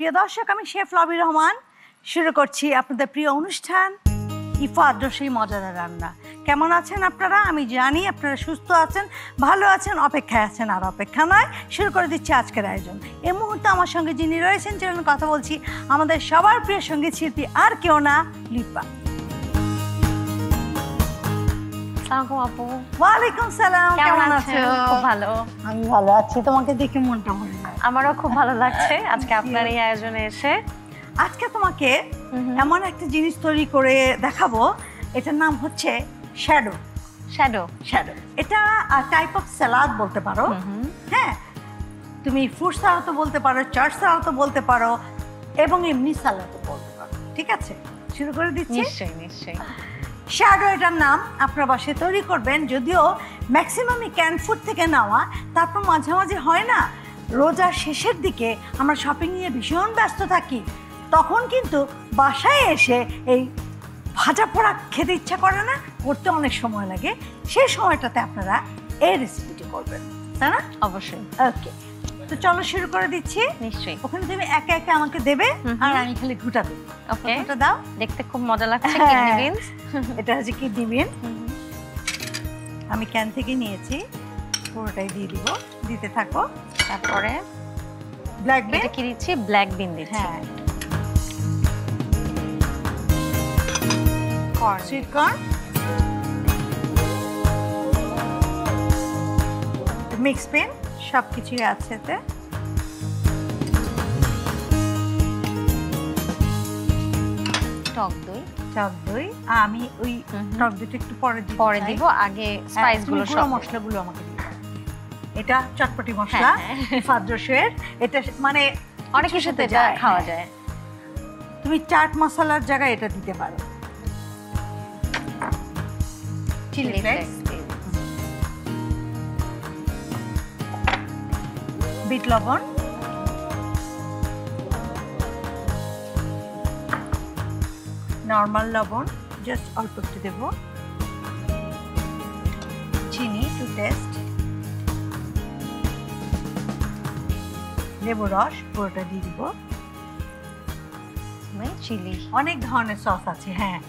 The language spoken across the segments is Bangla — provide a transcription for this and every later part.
প্রিয় দর্শক, আমি শেফ লবি রহমান শুরু করছি আপনাদের প্রিয় অনুষ্ঠান ইফাত রসুই মজাদার রান্না। কেমন আছেন আপনারা? আমি জানি আপনারা সুস্থ আছেন, ভালো আছেন, অপেক্ষায় আছেন। আর অপেক্ষা নয়, শুরু করে দিচ্ছি আজকের আয়োজন। এই মুহূর্তে আমার সঙ্গে যিনি রয়েছেন, চলুন কথা বলছি আমাদের সবার প্রিয় সঙ্গীত শিল্পী, আর কেউ না, লিপা। আপু ওয়ালাইকুম সালাম, কেমন আছো? খুব ভালো। আমি ভালো আছি, তোমাকে দেখে মনটা ভরে যায়। আমারও খুব ভালো লাগছে আজকে আপনার এই আয়োজনে এসে। আজকে তোমাকে এমন একটা জিনিস তৈরি করে দেখাবো, এটার নাম হচ্ছে শ্যাডো। শ্যাডো শ্যাডো এটা টাইপ অফ সালাদ বলতে পারো। হ্যাঁ, তুমি ফ্রুট সালাদও বলতে পারো, চাট সালাদও বলতে পারো, এবং এমনি সালাদও বলতে পারো। ঠিক আছে, শুরু করে দিচ্ছি। নিশ্চয়ই নিশ্চয়ই। শ্যাডো এটার নাম, আপনার বাসায় তৈরি করবেন। যদিও ম্যাক্সিমামই ক্যান ফুড থেকে নেওয়া, তারপর মাঝে মাঝে হয় না রোজার শেষের দিকে আমরা শপিং নিয়ে ভীষণ ব্যস্ত থাকি, তখন কিন্তু বাসায় এসে এই ভাজা পোড়া খেতে ইচ্ছা করে না, করতে অনেক সময় লাগে। সেই সময়টাতে আপনারা এই রেসিপিটি করবেন, তাই না? অবশ্যই। ওকে, তো চলো শুরু করে দিচ্ছি। নিশ্চয়ই। ওখানে তুমি একে একে আমাকে দেবে আর আমি খালি ঘুটা দেব। ওকে, ওটা দাও। দেখতে খুব মজা লাগছে। কিডনি বিনস, এটা হচ্ছে কিডনি বিন। আমি ক্যান থেকে নিয়েছি, পুরোটাই দিয়ে দিব, দিতে থাকো। তারপরে ব্ল্যাক বিন। এটা কি দিচ্ছি? ব্ল্যাক বিন দিচ্ছি। হ্যাঁ, কর্ন, সুইট কর্ন, মিক্স বিন, সব কিছুই আছে এতে। টক দই। টক দই আমি ওই টক দইটা একটু পরে দিব, আগে স্পাইস গুলো সব মশলাগুলো আমাকে দিতে। এটা চটপটি মশলা, ইফাত রসুইয়ের। এটা মানে অনেক কিছুতে খাওয়া যায়। তুমি চাট মশলার জায়গায় এটা দিতে পারো। চিলি ফ্লেক্স, বিট লবণ, নর্মাল লবণ জাস্ট অল্প একটু দেব, চিনি টু টেস্ট, লেবু রস পুরোটা দিয়ে দিব, চিলি। অনেক ধরনের সস আছে। হ্যাঁ,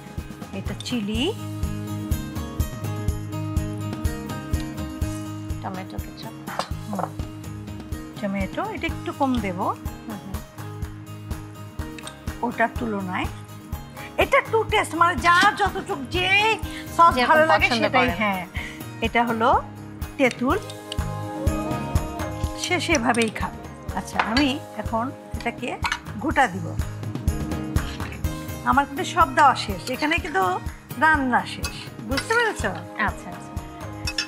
এটা চিলি, টমেটো কেচাপ, টমেটো এটা একটু কম দেব ওটার তুলনায়। এটা টু টেস্ট, মানে যার যতটুক যে সস ভালো লাগে সেটাই। হ্যাঁ, এটা হলো তেঁতুল, সে সেভাবেই খাবে। আচ্ছা, আমি এখন এটাকে ঘুটা দিব। আমার কিন্তু সব দেওয়া শেষ, এখানে কিন্তু রান্না শেষ, বুঝতে পেরেছ? আচ্ছা আচ্ছা।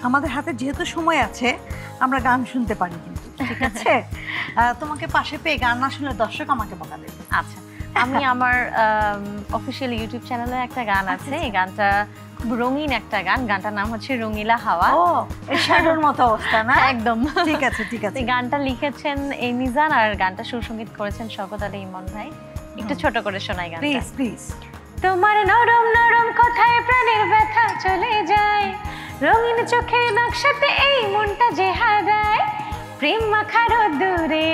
আমাদের হাতে যেহেতু সময় আছে, আমরা গান শুনতে পারি কিন্তু, ঠিক আছে? তোমাকে পাশে পেয়ে গান না শুনলে দর্শক আমাকে বকা দেবে। আচ্ছা, আমি আমার অফিসিয়াল ইউটিউব চ্যানেলে একটা গান আছে, এই গানটা খুব রঙিন একটা গান, গানটার নাম হচ্ছে রঙিলা হাওয়া। ও, এই শ্যাডোর মতো অবস্থা না? একদম, ঠিক আছে ঠিক আছে। এই গানটা লিখেছেন এই মিজান, আর গানটা সুরসঙ্গীত করেছেন শওকত আলী ইমন ভাই। একটু ছোট করে শোনাই গানটা, প্লিজ প্লিজ। তোমার নরম নরম কথায় প্রাণের ব্যথা চলে যায়, রঙিন চোখের নকশাতে এই মনটা যে হারায়, প্রেম মাখার দূরে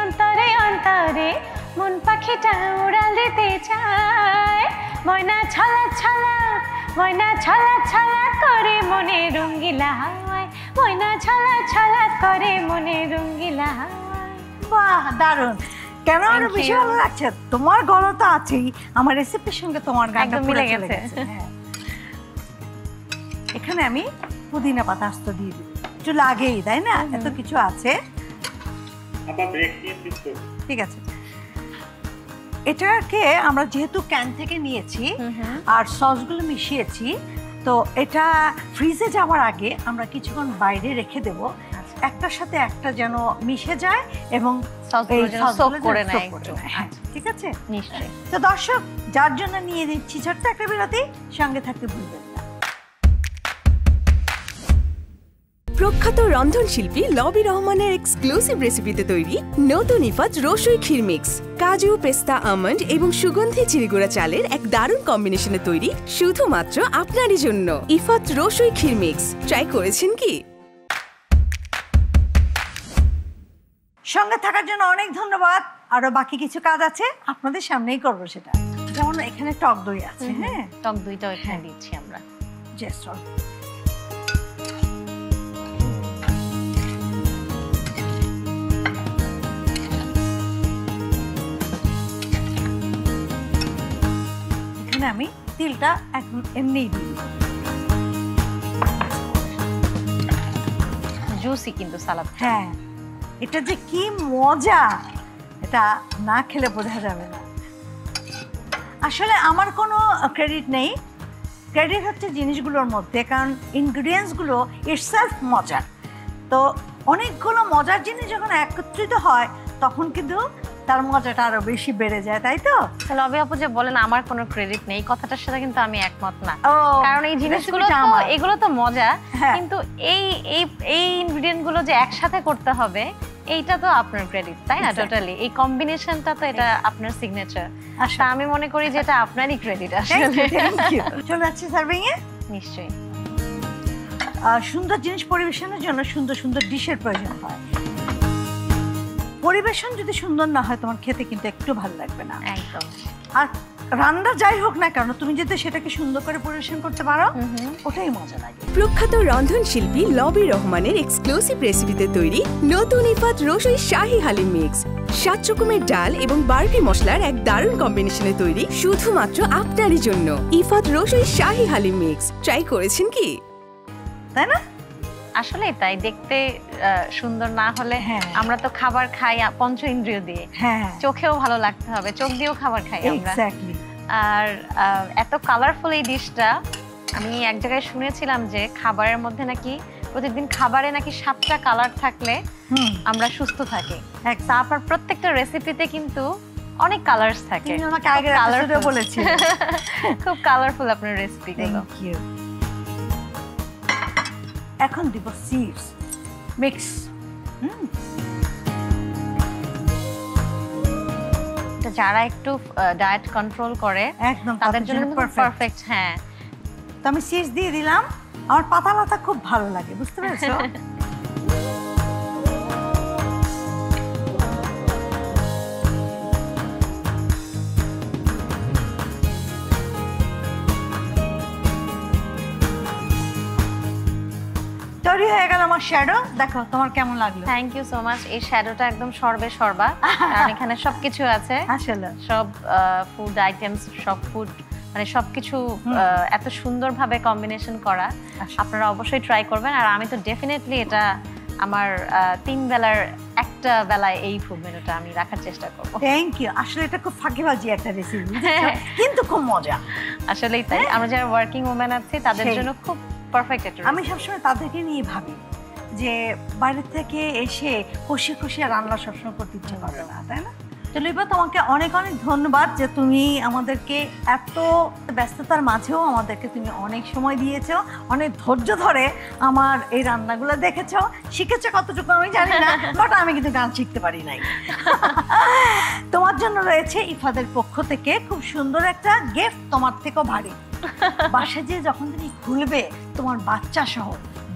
অন্তরে অন্তরে মন পাখিটা উড়াল দিতে চায়, ময়না ছলা ছলা, ময়না ছলা ছলা করে মনে রঙ্গিলা হাওয়ায়, ময়না ছলা ছলা করে মনে রঙ্গিলা হাওয়ায়। বাহ, দারুণ! কেন আরো বেশি ভালো লাগছে? তোমার গলা তো আছেই, আমার রেসিপির সঙ্গে তোমার গানটা মিলে গেছে। এখানে আমি পুদিনা পাতা আস্ত দিয়ে দিই, একটু লাগেই, তাই না? এত কিছু আছে। ঠিক আছে, এটাকে আমরা যেহেতু ক্যান থেকে নিয়েছি আর সসগুলো মিশিয়েছি, তো এটা ফ্রিজে যাওয়ার আগে আমরা কিছুক্ষণ বাইরে রেখে দেব, একটার সাথে একটা যেন মিশে যায় এবং ঠিক আছে? নিশ্চয়ই। তো দর্শক, যার জন্য নিয়ে নিচ্ছি ছোট্ট একটা বিরতি, সঙ্গে থাকতে ভুলবেন না। প্রখ্যাত রন্ধনশিল্পী লবি রহমানের এক্সক্লুসিভ রেসিপিতে তৈরি নতুন ইফাত রসুই ক্ষীর মিক্স, কাজু, পেস্তা, আমন্ড এবং সুগন্ধি চিনিগুড়া চালের এক দারুণ কম্বিনেশনে তৈরি শুধুমাত্র আপনারই জন্য ইফাত রসুই ক্ষীর মিক্স। ট্রাই করেছেন কি? সঙ্গে থাকার জন্য অনেক ধন্যবাদ। আরো বাকি কিছু কাজ আছে, আপনাদের সামনেই করবো সেটা। যেমন এখানে টক দই আছে। হ্যাঁ, টক দইটাও এখানে দিচ্ছি আমরা। জাস্ট এখানে আমি তিলটা এখন এমনিই দিই। জুসি কিন্তু সালাদ। হ্যাঁ, এটা যে কি মজা, এটা না খেলে বোঝা যাবে না। আসলে আমার কোনো ক্রেডিট নেই, ক্রেডিট হচ্ছে জিনিসগুলোর মধ্যে, কারণ ইনগ্রিডিয়েন্টসগুলো ইটসেলফ মজার। তো অনেকগুলো মজার জিনিস যখন একত্রিত হয় তখন কিন্তু তার মজাটা আরো বেশি বেড়ে যায়, তাই তো? লবি আপু যে বলেন আমার কোনো ক্রেডিট নেই, কথাটার সাথে কিন্তু আমি একমত না। ও, কারণ এই জিনিসগুলো তো, এগুলো তো মজা, কিন্তু এই এই এই ইনগ্রেডিয়েন্ট গুলো যে একসাথে করতে হবে এইটা তো আপনার ক্রেডিট, তাই না? টোটালি এই কম্বিনেশনটা তো এটা আপনার সিগনেচার। তা আমি মনে করি যে এটা আপনারই ক্রেডিট আসলে। চলে যাচ্ছে সার্ভিং এ। নিশ্চয়ই। সুন্দর জিনিস পরিবেশনের জন্য সুন্দর সুন্দর ডিশের প্রয়োজন হয়। পরিবেশন যদি সুন্দর না হয় তোমার খেতে কিন্তু একটু ভালো লাগবে না। একদম। আর রান্না যাই হোক না কেন, তুমি যদি সেটাকে সুন্দর করে পরিবেশন করতে পারো ওটাই মজা লাগে। প্রখ্যাত রন্ধনশিল্পী লবি রহমানের এক্সক্লুসিভ রেসিপিতে তৈরি নতুন ইফাত রসুই শাহী হালিম মিক্স। 7 রকমের ডাল এবং বারবি মশলার এক দারুণ কম্বিনেশনে তৈরি শুধুমাত্র আপনারই জন্য ইফাত রসুই শাহী হালিম মিক্স। ট্রাই করেছেন কি? তাই না? আসলে তাই, দেখতে সুন্দর না হলে, আমরা তো খাবার খাই পঞ্চ ইন্দ্রিয় দিয়ে, চোখেও ভালো লাগতে হবে, চোখ দিয়েও খাবার খাই আমরা। আর এত কালারফুল এই ডিশটা, আমি এক জায়গায় শুনেছিলাম যে খাবারের মধ্যে নাকি প্রতিদিন খাবারে নাকি 7টা কালার থাকলে আমরা সুস্থ থাকি। তারপর প্রত্যেকটা রেসিপিতে কিন্তু অনেক কালার্স থাকে। আমাকে আগে বলেছি খুব কালারফুল আপনার রেসিপিগুলো। এখন দিব সিডস মিক্স। যারা একটু ডায়েট কন্ট্রোল করে একদম তাদের জন্য পারফেক্ট। হ্যাঁ, তো আমি সিডস দিয়ে দিলাম। আমার পাতা লাতা খুব ভালো লাগে, বুঝতে পেরেছো? তৈরি হয়ে গেল আমার শ্যাডো। দেখো তোমার কেমন লাগলো? Thank you so much. এই শ্যাডোটা একদম সর্বে সর্বা, কারণ এখানে সবকিছু আছে। আসলে সব ফুড আইটেমস, সব ফুড মানে সবকিছু এত সুন্দরভাবে কম্বিনেশন করা। আপনারা অবশ্যই ট্রাই করবেন। আর আমি তো ডেফিনেটলি এটা আমার 3 বেলার একটা বেলায় এই ফুড মেনুটা আমি রাখার চেষ্টা করব। Thank you. আসলে এটা খুব ফাঁকিবাজি একটা রেসিপি, কিন্তু খুব মজা। আসলেই তাই, আমরা যারা ওয়ার্কিং ওম্যান আছি তাদের জন্য খুব পারফেক্ট একটা। আমি সবসময় তাদেরকে নিয়ে ভাবি যে বাইরে থেকে এসে খুশি খুশি রান্না সবসময় করতে ইচ্ছে করবে না, তাই না? তো লিপা, তোমাকে অনেক অনেক ধন্যবাদ যে তুমি আমাদেরকে এত ব্যস্ততার মাঝেও আমাদেরকে তুমি অনেক সময় দিয়েছো, অনেক ধৈর্য ধরে আমার এই রান্নাগুলো দেখেছো, শিখেছো কতটুকু আমি জানি না, বাট আমি কিন্তু গান শিখতে পারি নাই। তোমার জন্য রয়েছে ইফাদের পক্ষ থেকে খুব সুন্দর একটা গিফট, তোমার থেকেও ভারী। বাসায় যে যখন তুমি খুলবে তোমার বাচ্চা সহ,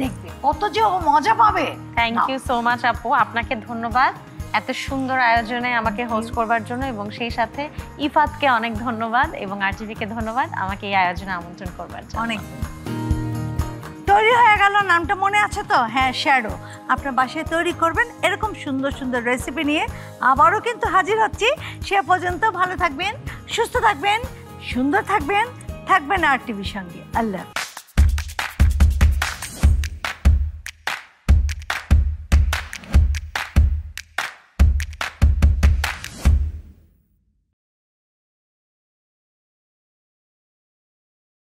দেখবে কত যে ও মজা পাবে। থ্যাংক ইউ সো মাচ আপু, আপনাকে ধন্যবাদ এত সুন্দর আয়োজনে আমাকে হোস্ট করবার জন্য, এবং সেই সাথে ইফাতকে অনেক ধন্যবাদ এবং আরজিবিকে ধন্যবাদ আমাকে এই আয়োজনে আমন্ত্রণ করবার জন্য। অনেক তৈরি হয়ে গেল, নামটা মনে আছে তো? হ্যাঁ, শ্যাডো। আপনার বাসায় তৈরি করবেন এরকম সুন্দর সুন্দর রেসিপি নিয়ে। আবারও কিন্তু হাজির হচ্ছি। সে পর্যন্ত ভালো থাকবেন, সুস্থ থাকবেন, সুন্দর থাকবেন, থাকবেন আর টিভির সঙ্গে। আল্লাহ।